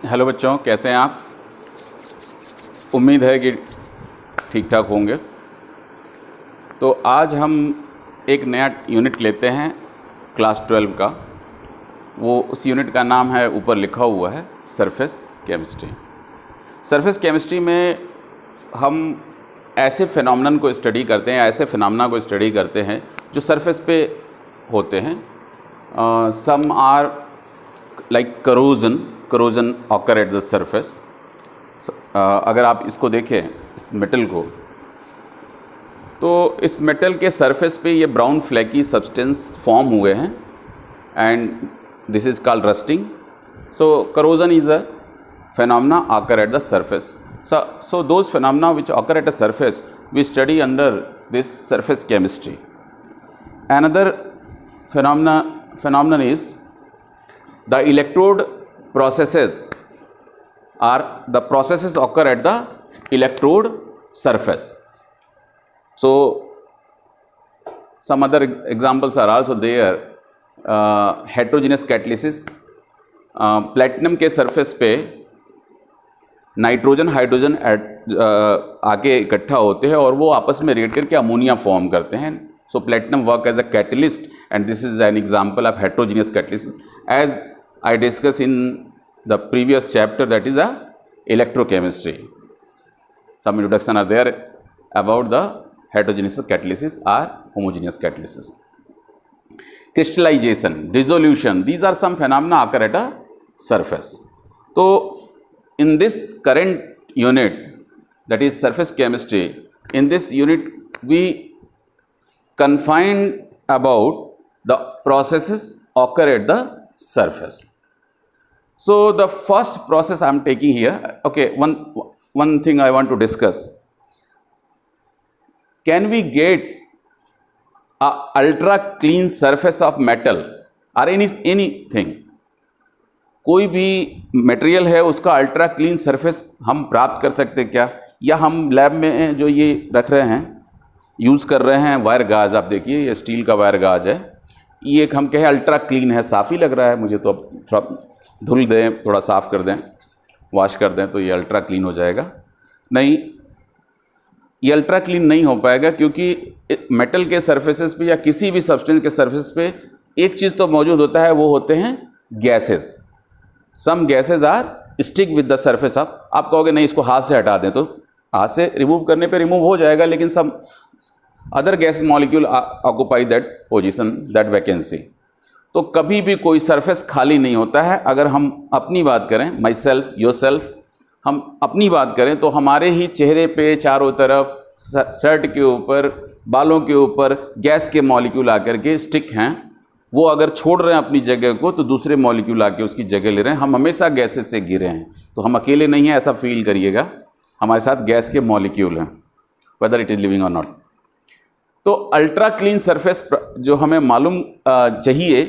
Hello बच्चों, कैसे हैं आप? उम्मीद है कि ठीक ठाक होंगे। तो आज हम एक नया यूनिट लेते हैं क्लास 12 का। वो उस यूनिट का नाम है, ऊपर लिखा हुआ है, सरफेस केमिस्ट्री। सरफेस केमिस्ट्री में हम ऐसे फिनोमेनन को स्टडी करते हैं, ऐसे फिनोमेना को स्टडी करते हैं जो सरफेस पे होते हैं। Some are like corrosion occur at the surface. अगर आप इसको देखें, इस मेटल को, तो इस मेटल के सरफेस पे ये ब्राउन फ्लैकी सब्सटेंस फॉर्म हुए हैं and this is called rusting. So corrosion is a phenomena occur at the surface. So those phenomena which occur at the surface we study under this surface chemistry. Another phenomenon is the electrode processes, or the processes occur at the electrode surface. So some other examples are also there. Heterogeneous catalysis, platinum के surface पे nitrogen hydrogen आके इकट्ठा होते हैं और वो आपस में रिएक्ट करके अमोनिया फॉर्म करते हैं। So platinum work as a catalyst and this is an example of heterogeneous catalysis as I discuss in the previous chapter, that is a electrochemistry. Some introduction are there about the heterogeneous catalysis और homogeneous catalysis. Crystallization, dissolution, these are some phenomena occur at a surface. So in this current unit, that is surface chemistry, in this unit we confine about the processes occur at the surface. So the first process I am taking here, okay, one thing I want to discuss. Can we get ultra clean surface of metal और anything? कोई भी material है उसका ultra clean surface हम प्राप्त कर सकते क्या? या हम लैब में जो ये रख रहे हैं, यूज़ कर रहे हैं वायर गाज, आप देखिए ये स्टील का वायर गाज है, ये एक हम कहें अल्ट्रा क्लीन है, साफ़ ही लग रहा है मुझे तो, अब थोड़ा धुल दें, थोड़ा साफ़ कर दें, वॉश कर दें तो ये अल्ट्रा क्लीन हो जाएगा. नहीं, ये अल्ट्रा क्लीन नहीं हो पाएगा, क्योंकि मेटल के सरफेसेस पे या किसी भी सब्सटेंस के सरफेस पे एक चीज़ तो मौजूद होता है, वो होते हैं gases. Some gases are stick with the surface of. आप कहोगे नहीं इसको हाथ से हटा दें, तो हाथ से रिमूव करने पे रिमूव हो जाएगा, लेकिन some other gas molecule occupy that position, that vacancy. तो कभी भी कोई सरफेस खाली नहीं होता है. अगर हम अपनी बात करें, माई सेल्फ, योर सेल्फ, हम अपनी बात करें तो हमारे ही चेहरे पे चारों तरफ, शर्ट के ऊपर, बालों के ऊपर गैस के मॉलिक्यूल आकर के स्टिक हैं. वो अगर छोड़ रहे हैं अपनी जगह को तो दूसरे मॉलिक्यूल आके उसकी जगह ले रहे हैं. हम हमेशा गैसेस से घिरे हैं, तो हम अकेले नहीं हैं, ऐसा फील करिएगा. हमारे साथ गैस के मॉलिक्यूल हैं, वेदर इट इज़ लिविंग और नॉट. तो अल्ट्रा क्लीन सरफेस जो हमें मालूम चाहिए,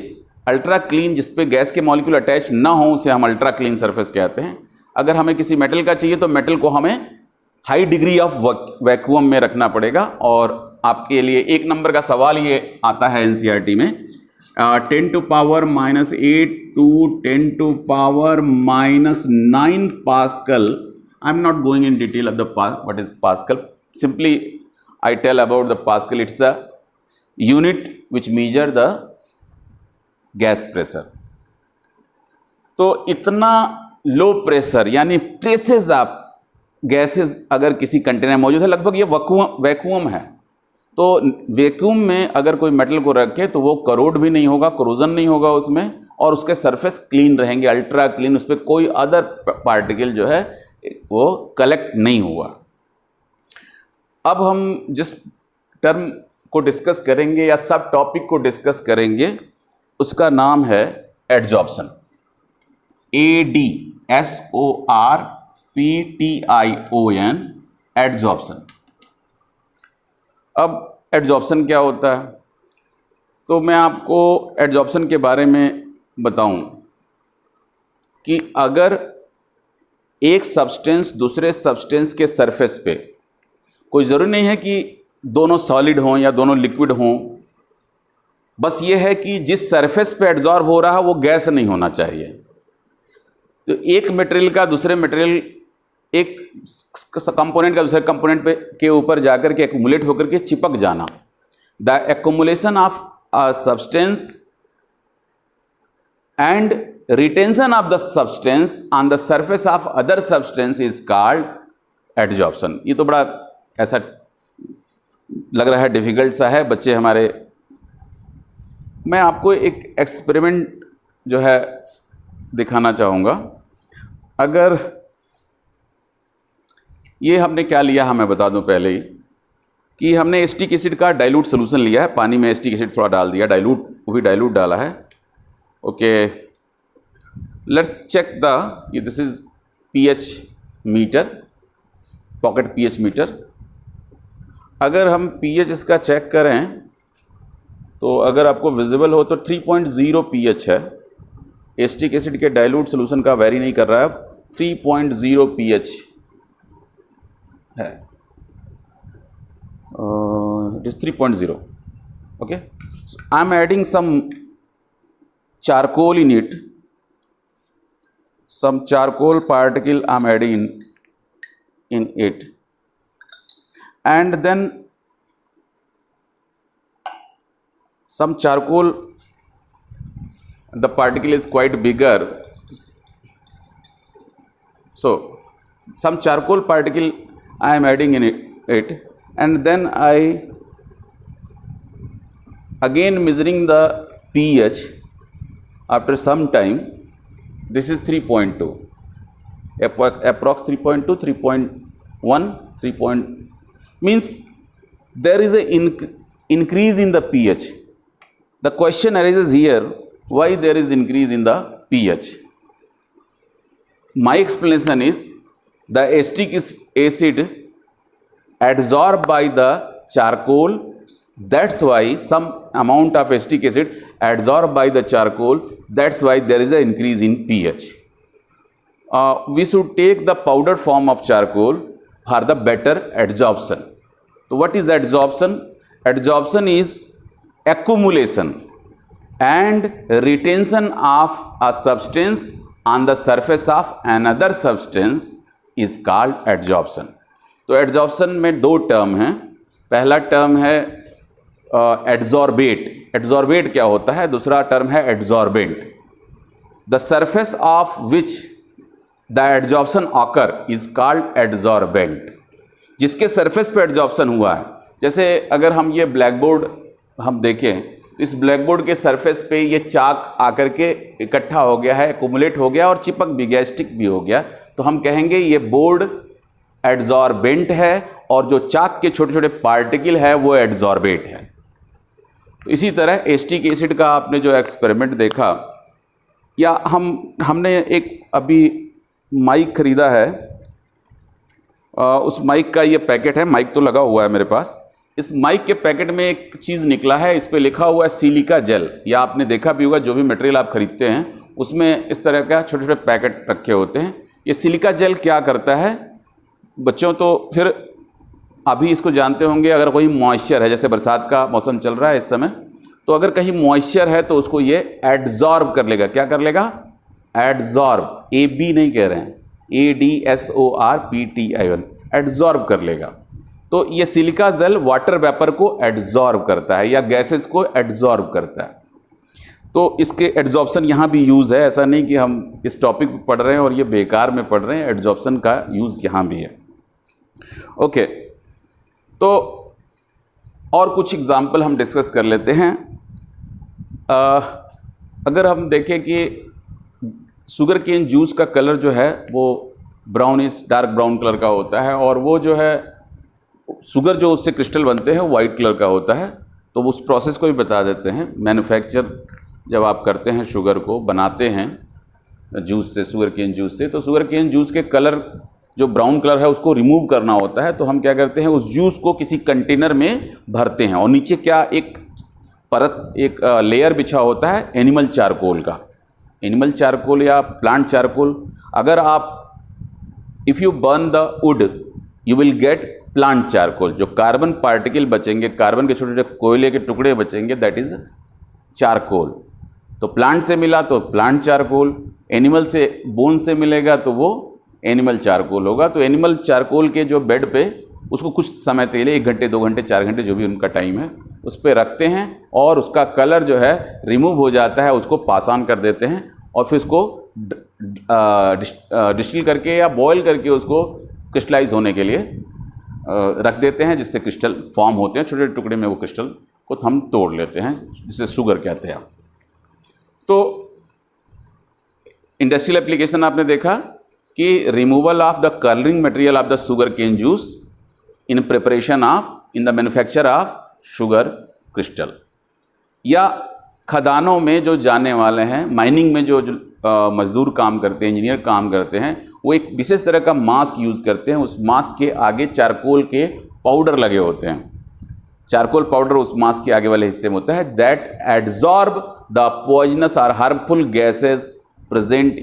अल्ट्रा क्लीन जिस पे गैस के मॉलिक्यूल अटैच ना हो, उसे हम अल्ट्रा क्लीन सरफेस कहते हैं. अगर हमें किसी मेटल का चाहिए तो मेटल को हमें हाई डिग्री ऑफ वैक्यूम में रखना पड़ेगा. और आपके लिए एक नंबर का सवाल ये आता है एनसीईआरटी में, 10 to power -8 to 10 to power -9 Pascal. I am not going in detail of the what is Pascal. Simply I tell about the Pascal. It's a unit which measure the gas pressure. तो इतना low pressure, यानी traces of gases अगर किसी container मौजूद है, लगभग ये vacuum है. तो वैक्यूम में अगर कोई मेटल को रखे तो वो करोड भी नहीं होगा, करोजन नहीं होगा उसमें, और उसके सरफेस क्लीन रहेंगे, अल्ट्रा क्लीन. उस पर कोई अदर पार्टिकल जो है वो कलेक्ट नहीं हुआ. अब हम जिस टर्म को डिस्कस करेंगे या सब टॉपिक को डिस्कस करेंगे, उसका नाम है एडजॉर्प्शन. ADSORPTION, adsorption. अब एडजॉर्प्शन क्या होता है? तो मैं आपको एडजॉर्प्शन के बारे में बताऊं कि अगर एक सब्सटेंस दूसरे सब्सटेंस के सरफेस पे, कोई ज़रूरी नहीं है कि दोनों सॉलिड हों या दोनों लिक्विड हों, बस ये है कि जिस सरफेस पे एड्जॉर्ब हो रहा है वो गैस नहीं होना चाहिए. तो एक मटेरियल का दूसरे मटेरियल, एक कंपोनेंट का दूसरे कंपोनेंट पे के ऊपर जाकर के एक्यूमुलेट होकर के चिपक जाना, the accumulation of a substance and retention of the substance on the surface of other substance is called adsorption. ये तो बड़ा ऐसा लग रहा है, डिफिकल्ट सा है बच्चे हमारे। मैं आपको एक एक्सपेरिमेंट जो है दिखाना चाहूँगा। अगर ये हमने क्या लिया है मैं बता दूं पहले ही कि हमने एसिटिक एसिड का डाइल्यूट सोल्यूशन लिया है, पानी में एसिटिक एसिड थोड़ा डाल दिया, डाइल्यूट, वो भी डाइल्यूट डाला है। Okay, let's check the, this is pH meter, pocket pH meter. अगर हम पीएच इसका चेक करें तो अगर आपको विजिबल हो तो 3.0 पीएच है। एसिटिक एसिड के डाइल्यूट सोल्यूशन का वेरी नहीं कर रहा है, 3.0 पीएच है, it is 3.0। Okay, I am adding some charcoal in it, some charcoal particle I'm adding in it, and then some charcoal, the particle is quite bigger, so some charcoal particle I am adding in it, and then I again measuring the pH after some time. This is 3.2, approx 3.2, 3.1, 3. Means there is a increase in the pH. The question arises here, why there is increase in the pH? My explanation is the acetic acid adsorbed by the charcoal, that's why some amount of acetic acid adsorbed by the charcoal, that's why there is an increase in pH. We should take the powder form of charcoal for the better adsorption. So what is adsorption? Adsorption is accumulation and retention of a substance on the surface of another substance is called adsorption. तो adsorption में दो term हैं। पहला term है adsorbate, adsorbate क्या होता है, दूसरा टर्म है adsorbent. The surface of which the adsorption occur is called adsorbent. जिसके सरफेस पे एडजॉर्प्शन हुआ है, जैसे अगर हम ये ब्लैक बोर्ड हम देखें तो इस ब्लैक बोर्ड के सरफेस पे ये चाक आकर के इकट्ठा हो गया है, एक्यूमुलेट हो गया और चिपक भी गया, स्टिक भी हो गया, तो हम कहेंगे ये बोर्ड एडजॉर्बेंट है और जो चाक के छोटे छोटे पार्टिकल है वो एडजॉर्बेट है। तो इसी तरह एसिटिक एसिड का आपने जो एक्सपेरिमेंट देखा, या हमने एक अभी माइक खरीदा है, उस माइक का ये पैकेट है, माइक तो लगा हुआ है मेरे पास। इस माइक के पैकेट में एक चीज़ निकला है, इस पे लिखा हुआ है सिलिका जेल, या आपने देखा भी होगा जो भी मटेरियल आप खरीदते हैं उसमें इस तरह का छोटे छोटे पैकेट रखे होते हैं। ये सिलिका जेल क्या करता है बच्चों, तो फिर अभी इसको जानते होंगे, अगर कोई मॉइस्चर है, जैसे बरसात का मौसम चल रहा है इस समय, तो अगर कहीं मॉइस्चर है तो उसको ये एडजॉर्ब कर लेगा। क्या कर लेगा? एडजॉर्ब, ए बी नहीं कह रहे हैं, ADSORBT, एडजॉर्ब कर लेगा। तो ये सिलिका जेल वाटर वेपर को एडजॉर्ब करता है या गैसेस को एडजॉर्ब करता है। तो इसके एडजॉर्प्शन यहाँ भी यूज़ है, ऐसा नहीं कि हम इस टॉपिक पर पढ़ रहे हैं और ये बेकार में पढ़ रहे हैं, एडजॉर्प्शन का यूज़ यहाँ भी है। ओके, तो और कुछ एग्जाम्पल हम डिस्कस कर लेते हैं। अगर हम देखें कि शुगर केन जूस का कलर जो है वो ब्राउनिश डार्क ब्राउन कलर का होता है, और वो जो है शुगर जो उससे क्रिस्टल बनते हैं वो वाइट कलर का होता है। तो उस प्रोसेस को भी बता देते हैं। मैन्युफैक्चर जब आप करते हैं, शुगर को बनाते हैं जूस से, शुगर केन जूस से, तो शुगर केन जूस के कलर जो ब्राउन कलर है उसको रिमूव करना होता है। तो हम क्या करते हैं, उस जूस को किसी कंटेनर में भरते हैं और नीचे क्या एक परत, एक लेयर बिछा होता है एनिमल चारकोल का। एनिमल चारकोल या प्लांट चारकोल, अगर आप if you burn the wood you will get plant charcoal. जो कार्बन पार्टिकल बचेंगे, कार्बन के छोटे छोटे कोयले के टुकड़े बचेंगे, दैट इज चारकोल। तो प्लांट से मिला तो प्लांट चारकोल, एनिमल से बोन से मिलेगा तो वो एनिमल चारकोल होगा। तो एनिमल चारकोल के जो बेड पे उसको कुछ समय के लिए 1 घंटे 2 घंटे 4 घंटे जो भी उनका टाइम है उस पर रखते हैं और उसका कलर जो है रिमूव हो जाता है, उसको पास ऑन कर देते हैं और फिर उसको डिस्टिल करके या बॉयल करके उसको क्रिस्टलाइज होने के लिए रख देते हैं, जिससे क्रिस्टल फॉर्म होते हैं। छोटे टुकड़े में वो क्रिस्टल को हम तोड़ लेते हैं, जिसे शुगर कहते हैं। तो इंडस्ट्रियल एप्लीकेशन आपने देखा कि removal of the colouring material of the sugar cane juice in preparation of in the manufacture of sugar crystal, या खदानों में जो जाने वाले हैं, माइनिंग में जो मजदूर काम करते हैं, इंजीनियर काम करते हैं, वो एक विशेष तरह का मास्क यूज़ करते हैं। उस मास्क के आगे चारकोल के पाउडर लगे होते हैं। चारकोल पाउडर उस मास्क के आगे वाले हिस्से में होता है, दैट एब्जॉर्ब द पॉइजनस और harmful gases present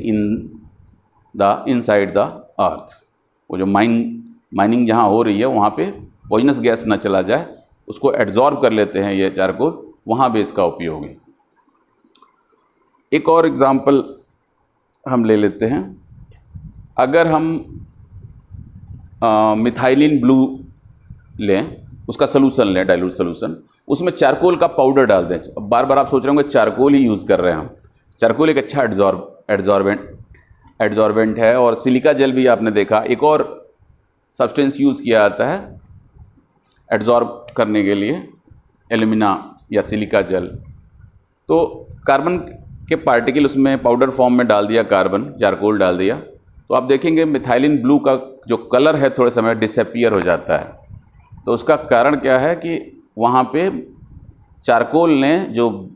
inside the earth. वो जो माइनिंग जहाँ हो रही है वहाँ पे पॉइजनस गैस ना चला जाए, उसको एब्जॉर्ब कर लेते हैं ये चारकोल, वहाँ भी इसका उपयोग है। एक और एग्जांपल हम ले लेते हैं। अगर हम मिथाइलिन ब्लू लें, उसका सोल्यूशन लें, डाइल्यूट सोल्यूशन, उसमें चारकोल का पाउडर डाल दें। अब बार बार आप सोच रहे होंगे चारकोल ही यूज़ कर रहे हैं हम। चारकोल एक अच्छा एड्जॉर्बेंट है। और सिलिका जेल भी आपने देखा, एक और सब्सटेंस यूज़ किया जाता है एड्जॉर्ब करने के लिए, एल्यूमिना या सिलिका जेल। तो कार्बन के पार्टिकल उसमें पाउडर फॉर्म में डाल दिया, कार्बन चारकोल डाल दिया, तो आप देखेंगे मिथाइलिन ब्लू का जो कलर है थोड़े समय डिसअपीयर हो जाता है। तो उसका कारण क्या है कि वहाँ पे चारकोल ने जो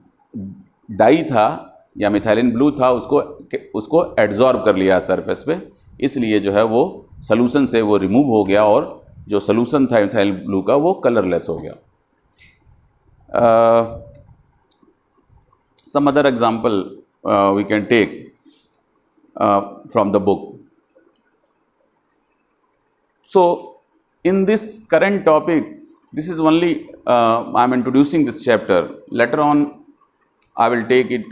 डाई था या मिथाइलिन ब्लू था उसको एड्जॉर्ब कर लिया सरफेस पे, इसलिए जो है वो सॉल्यूशन से वो रिमूव हो गया और जो सॉल्यूशन था मिथाइलिन ब्लू का वो कलरलेस हो गया। Some other example we can take from the book. So in this current topic, this is only I am introducing this chapter. Later on I will take it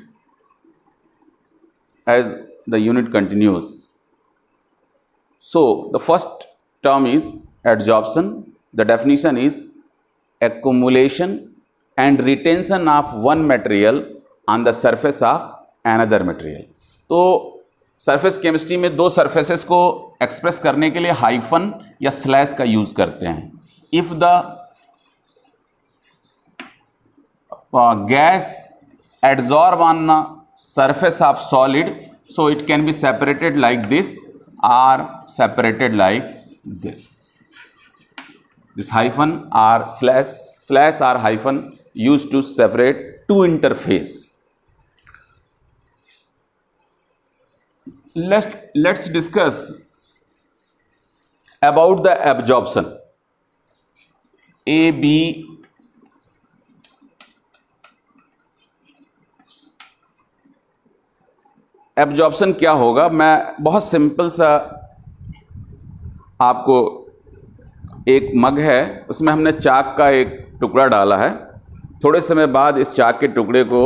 as the unit continues. So the first term is adsorption. The definition is accumulation and retention of one material on the surface of another material. तो surface chemistry में दो surfaces को express करने के लिए hyphen या slash का use करते हैं। If the gas adsorb on the surface of solid, so it can be separated like this or separated like this. This hyphen or slash or hyphen used to separate two interface. Let's discuss about the absorption. Absorption क्या होगा? मैं बहुत simple सा आपको, एक मग है उसमें हमने चाक का एक टुकड़ा डाला है। थोड़े समय बाद इस चाक के टुकड़े को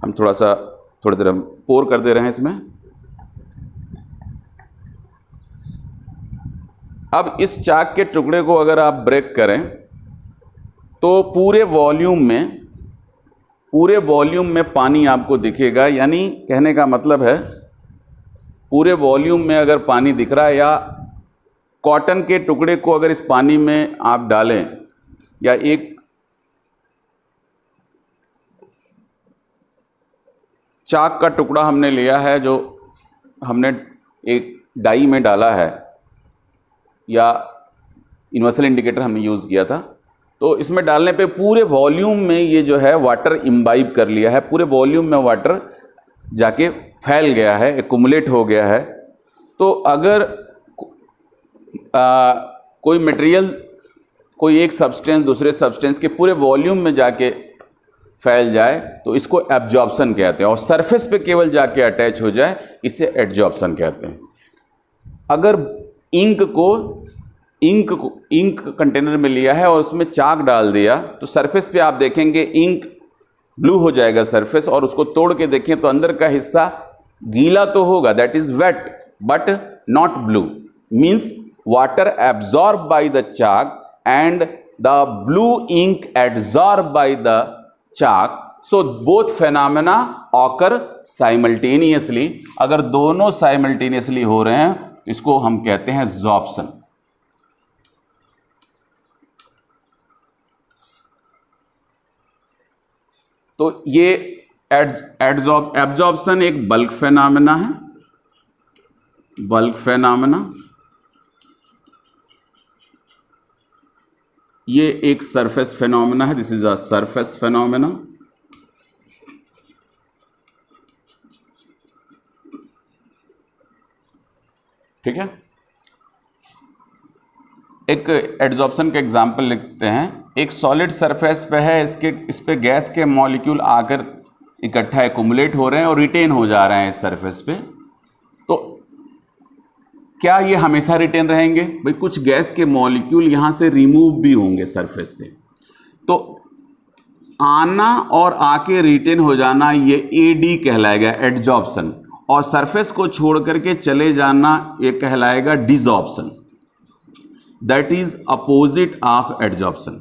हम थोड़ी देर पोर कर दे रहे हैं इसमें। अब इस चाक के टुकड़े को अगर आप ब्रेक करें तो पूरे वॉल्यूम में पानी आपको दिखेगा। यानी कहने का मतलब है पूरे वॉल्यूम में अगर पानी दिख रहा है, या कॉटन के टुकड़े को अगर इस पानी में आप डालें, या एक चाक का टुकड़ा हमने लिया है जो हमने एक डाई में डाला है, या यूनिवर्सल इंडिकेटर हमने यूज़ किया था, तो इसमें डालने पे पूरे वॉल्यूम में ये जो है वाटर इम्बाइब कर लिया है, पूरे वॉल्यूम में वाटर जाके फैल गया है, एक्युमुलेट हो गया है। तो अगर कोई मटेरियल, कोई एक सब्सटेंस दूसरे सब्सटेंस के पूरे वॉल्यूम में जाके फैल जाए तो इसको एब्जॉर्प्शन कहते हैं, और सरफेस पे केवल जाके अटैच हो जाए इसे एड्जॉर्प्शन कहते हैं। अगर इंक कंटेनर में लिया है और उसमें चाक डाल दिया तो सरफेस पे आप देखेंगे इंक ब्लू हो जाएगा सरफेस, और उसको तोड़ के देखें तो अंदर का हिस्सा गीला तो होगा, that is wet, but not blue, means water absorb by the chalk and the blue ink absorb by the chalk. So both phenomena occur simultaneously. अगर दोनों साइमल्टेनियसली हो रहे हैं इसको हम कहते हैं ज़ॉर्प्शन. तो ये एब्जॉर्प्शन एक बल्क फेनोमेना है, बल्क फेनोमेना. ये एक सरफेस फेनोमेना है, this is a surface phenomena. ठीक है. एक एड्जॉर्प्शन का एग्जाम्पल लिखते हैं. एक सॉलिड सरफेस पे है, इस पे गैस के मॉलिक्यूल आकर इकट्ठा एक्युमुलेट हो रहे हैं और रिटेन हो जा रहे हैं इस सरफेस पे. तो क्या ये हमेशा रिटेन रहेंगे? भाई कुछ गैस के मॉलिक्यूल यहां से रिमूव भी होंगे सरफेस से. तो आना और आके रिटेन हो जाना ये एडी कहलाएगा, एड्जॉर्प्शन. और सरफेस को छोड़ करके चले जाना ये कहलाएगा desorption. That is opposite of adsorption.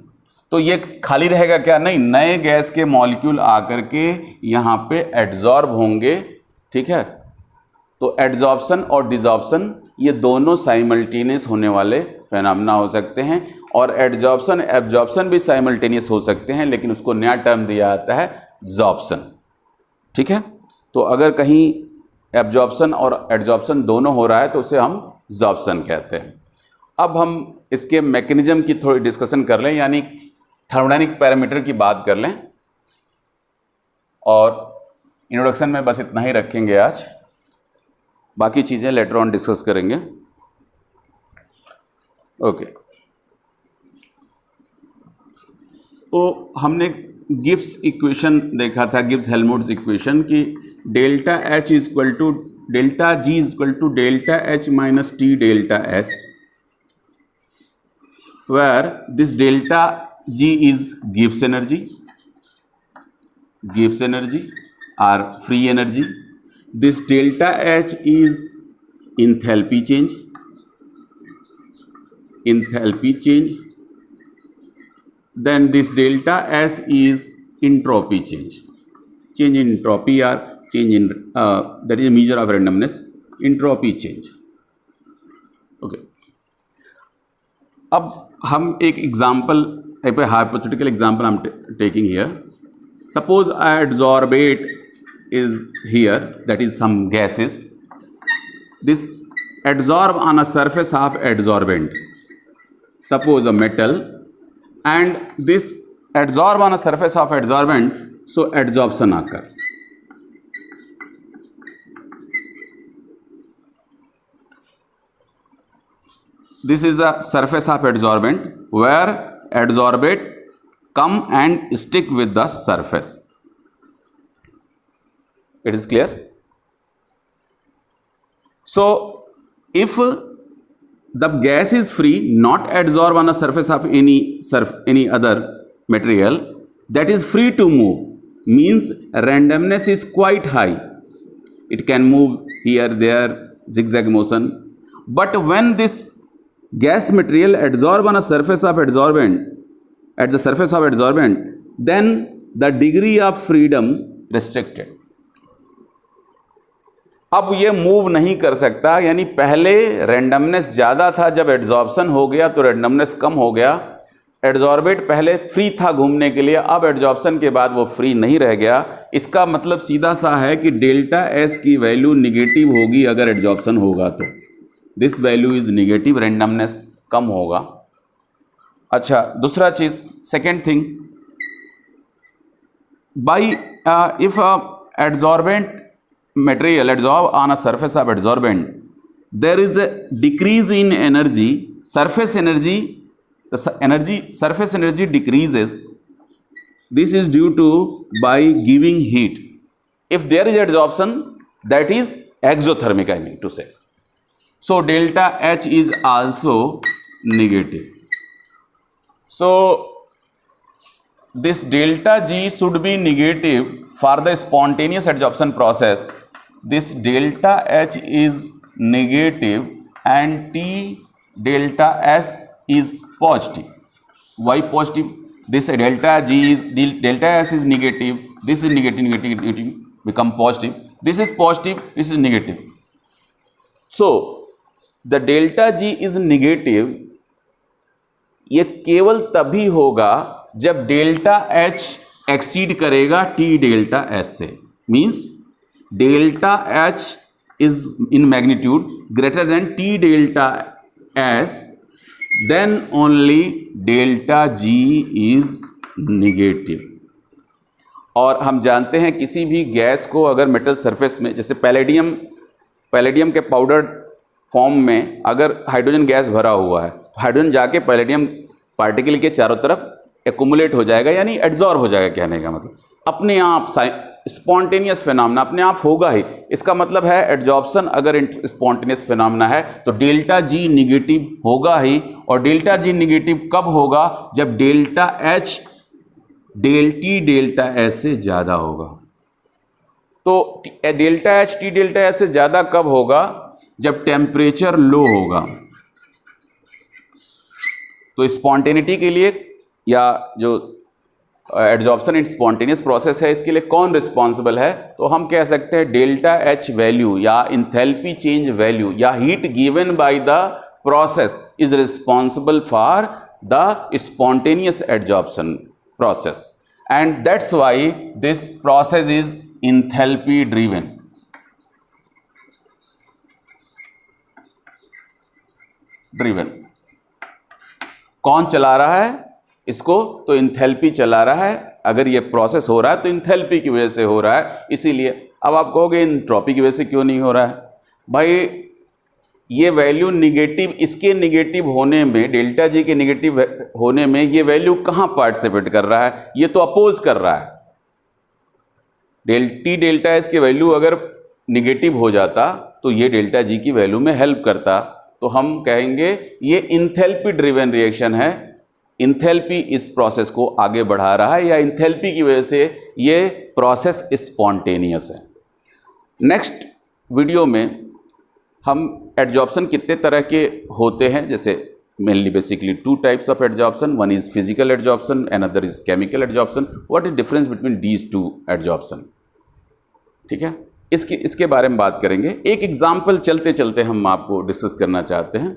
तो ये खाली रहेगा क्या? नहीं, नए गैस के मॉलिक्यूल आकर के यहां पे एड्जॉर्ब होंगे. ठीक है. तो एड्जॉर्प्शन और डिसॉर्प्शन ये दोनों साइमल्टेनियस होने वाले फेनोमेना हो सकते हैं. और एड्जॉर्प्शन एब्जॉर्प्शन भी साइमल्टेनियस हो सकते हैं, लेकिन उसको नया टर्म दिया जाता है ज़ॉर्प्शन. ठीक है. तो अगर कहीं एब्जॉर्प्शन और एड्जॉर्प्शन दोनों हो रहा है तो उसे हम ज़ॉर्प्शन कहते हैं. अब हम इसके मैकेनिज्म की थोड़ी डिस्कशन कर लें, यानी थर्मोडायनेमिक पैरामीटर की बात कर लें. और इंट्रोडक्शन में बस इतना ही रखेंगे आज, बाकी चीज़ें लेटर ऑन डिस्कस करेंगे. ओके. तो हमने गिब्स इक्वेशन देखा था, गिब्स हेल्महोल्ट्ज़ इक्वेशन की delta H is equal to delta G is equal to delta H minus T delta S, where this delta G is Gibbs energy or free energy. This delta H is enthalpy change. Then this delta S is entropy change in entropy or change in that is a measure of randomness, entropy change. Okay. अब हम एक example, एक hypothetical example हम taking here. Suppose adsorbate is here, that is some gases. This adsorb on a surface of adsorbent, suppose a metal, and this adsorb on a surface of adsorbent, so adsorption occur. This is the surface of adsorbent where adsorbate come and stick with the surface. It is clear? So if the gas is free, not adsorb on a surface of any other material, that is free to move, means randomness is quite high. It can move here, there, zigzag motion. But when this gas material adsorb on a surface of adsorbent, at the surface of adsorbent, then the degree of freedom restricted. अब ये move नहीं कर सकता, यानी पहले randomness ज़्यादा था, जब एड्जॉर्प्शन हो गया तो रेंडमनेस कम हो गया. एड्जॉर्बेट पहले फ्री था घूमने के लिए, अब एड्जॉर्प्शन के बाद वो फ्री नहीं रह गया. इसका मतलब सीधा सा है कि डेल्टा एस की वैल्यू निगेटिव होगी अगर एड्जॉर्प्शन होगा तो. This value is negative, randomness कम होगा. अच्छा, दूसरा चीज, second thing, by if adsorbent material adsorb on a surface of adsorbent, there is a decrease in energy, surface energy, surface energy decreases. This is due to by giving heat. If there is adsorption, that is exothermic, I mean to say. So delta H is also negative. So this delta G should be negative for the spontaneous adsorption process. This delta H is negative and T delta S is positive. Why positive? This delta G is delta S is negative. This is negative, become positive. This is positive. This is negative. So the delta G is negative. ये केवल तभी होगा जब delta H exceed करेगा T delta S से. Means delta H is in magnitude greater than T delta S, then only delta G is negative. और हम जानते हैं किसी भी गैस को अगर मेटल सरफेस में, जैसे पैलेडियम के पाउडर फॉर्म में अगर हाइड्रोजन गैस भरा हुआ है, हाइड्रोजन जाके पैलेडियम पार्टिकल के चारों तरफ एक्युमुलेट हो जाएगा, यानी एड्जॉर्ब हो जाएगा. कहने का मतलब अपने आप स्पॉन्टेनियस फिनोमेना अपने आप होगा ही. इसका मतलब है एड्जॉर्प्शन अगर स्पॉन्टेनियस फिनोमेना है तो डेल्टा जी निगेटिव होगा ही. और डेल्टा जी निगेटिव कब होगा? जब delta H T delta S से ज़्यादा होगा. तो delta H T delta S से ज़्यादा कब होगा? जब टेम्परेचर लो होगा. तो स्पॉन्टेनिटी के लिए या जो एड्जॉर्प्शन इन स्पॉन्टेनियस प्रोसेस है, इसके लिए कौन रिस्पॉन्सिबल है? तो हम कह सकते हैं डेल्टा एच वैल्यू या इंथैल्पी चेंज वैल्यू या heat given by the process is responsible for the spontaneous adsorption process, and that's why this process is enthalpy driven. कौन चला रहा है इसको? तो इंथैल्पी चला रहा है. अगर ये प्रोसेस हो रहा है तो इंथैल्पी की वजह से हो रहा है. इसीलिए अब आप कहोगे एंट्रोपी की वजह से क्यों नहीं हो रहा है? भाई ये वैल्यू निगेटिव, इसके निगेटिव होने में, डेल्टा जी के निगेटिव होने में ये वैल्यू कहाँ पार्टिसिपेट कर रहा है? ये तो अपोज कर रहा है. टी डेल्टा एस की वैल्यू अगर निगेटिव हो जाता तो ये डेल्टा जी की वैल्यू में हेल्प करता. तो हम कहेंगे ये इंथैल्पी ड्रिवन रिएक्शन है. इंथैल्पी इस प्रोसेस को आगे बढ़ा रहा है या इंथैल्पी की वजह से ये प्रोसेस स्पॉन्टेनियस है. नेक्स्ट वीडियो में हम एड्जॉर्प्शन कितने तरह के होते हैं, जैसे mainly basically 2 types of adsorption. One is physical adsorption, another is chemical adsorption. What is difference between these 2 adsorption? ठीक है, इसके बारे में बात करेंगे. एक एग्जाम्पल चलते चलते हम आपको डिस्कस करना चाहते हैं.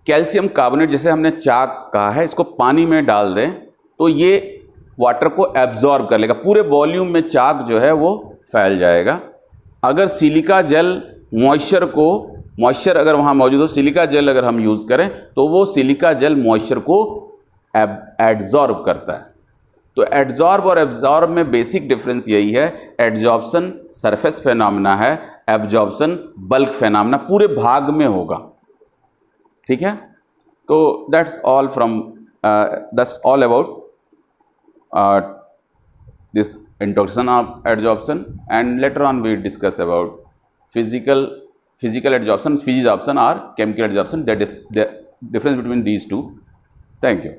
कैल्शियम कार्बोनेट, जैसे हमने चाक कहा है, इसको पानी में डाल दें तो ये वाटर को एब्जॉर्ब कर लेगा. पूरे वॉल्यूम में चाक जो है वो फैल जाएगा. अगर सिलिका जेल मॉइस्चर अगर वहाँ मौजूद हो, सिलिका जेल अगर हम यूज़ करें तो वो सिलिका जेल मॉइस्चर को एब्जॉर्ब करता है. तो एड्जॉर्ब और एब्जॉर्ब में बेसिक डिफरेंस यही है. एड्जॉर्प्शन सरफेस फिनोमेना है, एब्जॉर्प्शन बल्क फिनोमेना पूरे भाग में होगा. ठीक है, तो that's all about this introduction of adsorption, and later on we discuss about physical adsorption, physisorption और chemical adsorption, the difference between these 2. Thank you.